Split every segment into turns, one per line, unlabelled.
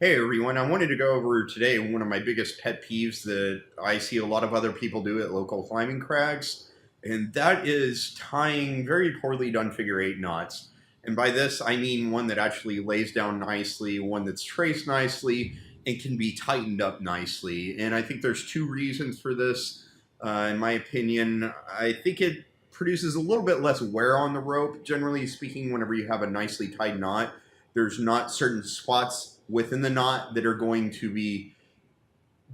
Hey everyone, I wanted to go over today one of my biggest pet peeves that I see a lot of other people do at local climbing crags, and that is tying very poorly done figure eight knots. And by this, I mean one that actually lays down nicely, one that's traced nicely, and can be tightened up nicely. And I think there's two reasons for this. In my opinion, I think it produces a little bit less wear on the rope, generally speaking, whenever you have a nicely tied knot. There's not certain spots within the knot that are going to be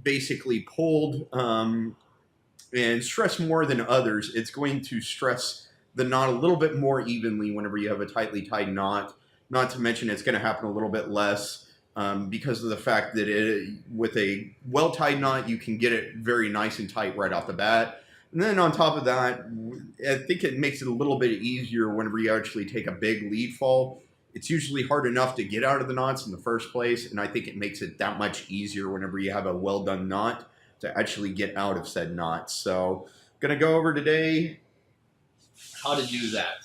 basically pulled and stress more than others. It's going to stress the knot a little bit more evenly whenever you have a tightly tied knot. Not to mention, it's going to happen a little bit less because of the fact that with a well tied knot, you can get it very nice and tight right off the bat. And then on top of that, I think it makes it a little bit easier whenever you actually take a big lead fall. It's usually hard enough to get out of the knots in the first place, and I think it makes it that much easier whenever you have a well done knot to actually get out of said knot. So, gonna go over today how to do that.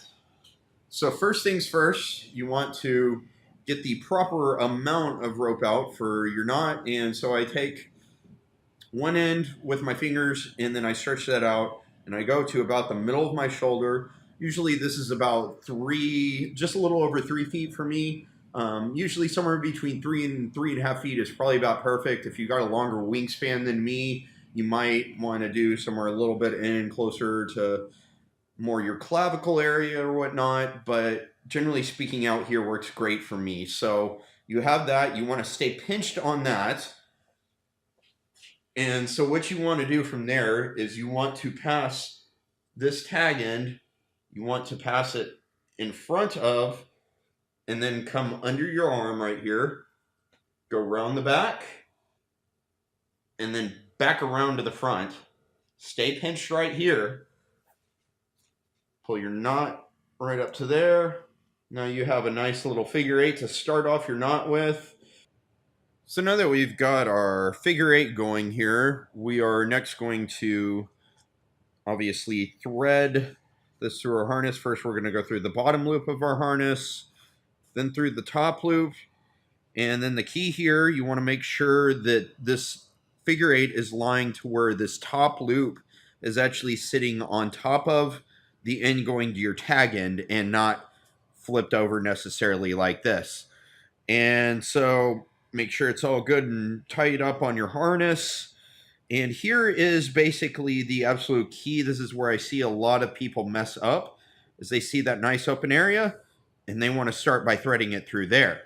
So, first things first, you want to get the proper amount of rope out for your knot, and so I take one end with my fingers and then I stretch that out and I go to about the middle of my shoulder. Usually this is about just a little over 3 feet for me. Usually somewhere between 3 and 3.5 feet is probably about perfect. If you got a longer wingspan than me, you might want to do somewhere a little bit in closer to more your clavicle area or whatnot. But generally speaking, out here works great for me. So you have that. You want to stay pinched on that. And so what you want to do from there is you want to pass this tag end, you want to pass it in front of, and then come under your arm right here, go around the back, and then back around to the front. Stay pinched right here. Pull your knot right up to there. Now you have a nice little figure eight to start off your knot with. So now that we've got our figure eight going here, we are next going to obviously thread this through our harness. First, we're going to go through the bottom loop of our harness, then through the top loop. And then the key here, you want to make sure that this figure eight is lying to where this top loop is actually sitting on top of the end going to your tag end and not flipped over necessarily like this. And so make sure it's all good and tight up on your harness. And here is basically the absolute key. This is where I see a lot of people mess up, is they see that nice open area and they want to start by threading it through there.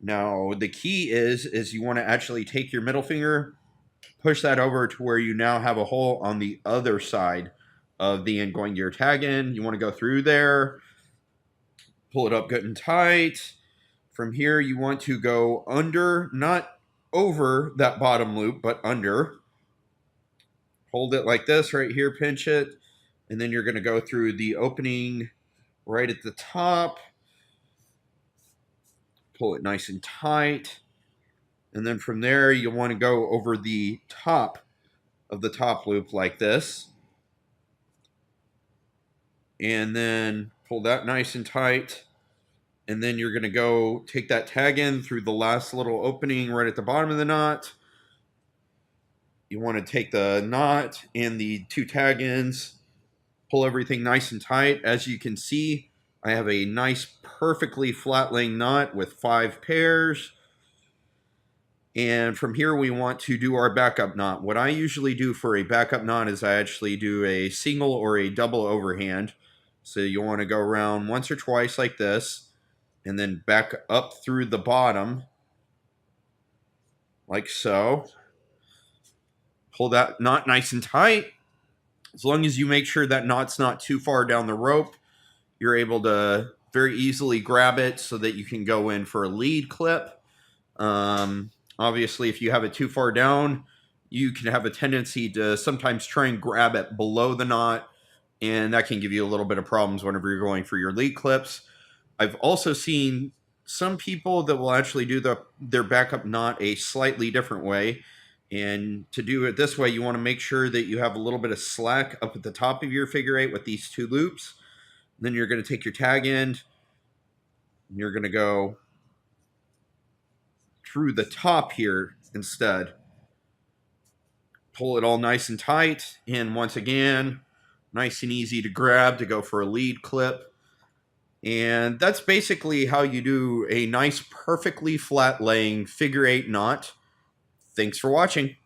Now, the key is you want to actually take your middle finger, push that over to where you now have a hole on the other side of the end going to your tag end. You want to go through there, pull it up good and tight. From here, you want to go under, not over that bottom loop, but under. Hold it like this right here, pinch it, and then you're going to go through the opening right at the top. Pull it nice and tight. And then from there, you'll want to go over the top of the top loop like this. And then pull that nice and tight. And then you're going to go take that tag in through the last little opening right at the bottom of the knot. You want to take the knot and the two tag ends, pull everything nice and tight. As you can see, I have a nice, perfectly flat laying knot with 5 pairs. And from here, we want to do our backup knot. What I usually do for a backup knot is I actually do a single or a double overhand. So you want to go around once or twice like this, and then back up through the bottom, like so. Pull that knot nice and tight. As long as you make sure that knot's not too far down the rope, you're able to very easily grab it so that you can go in for a lead clip. Obviously, if you have it too far down, you can have a tendency to sometimes try and grab it below the knot, and that can give you a little bit of problems whenever you're going for your lead clips. I've also seen some people that will actually do their backup knot a slightly different way. And to do it this way, you want to make sure that you have a little bit of slack up at the top of your figure eight with these 2 loops. Then you're going to take your tag end, and you're going to go through the top here instead. Pull it all nice and tight, and once again, nice and easy to grab to go for a lead clip. And that's basically how you do a nice, perfectly flat laying figure 8 knot. Thanks for watching.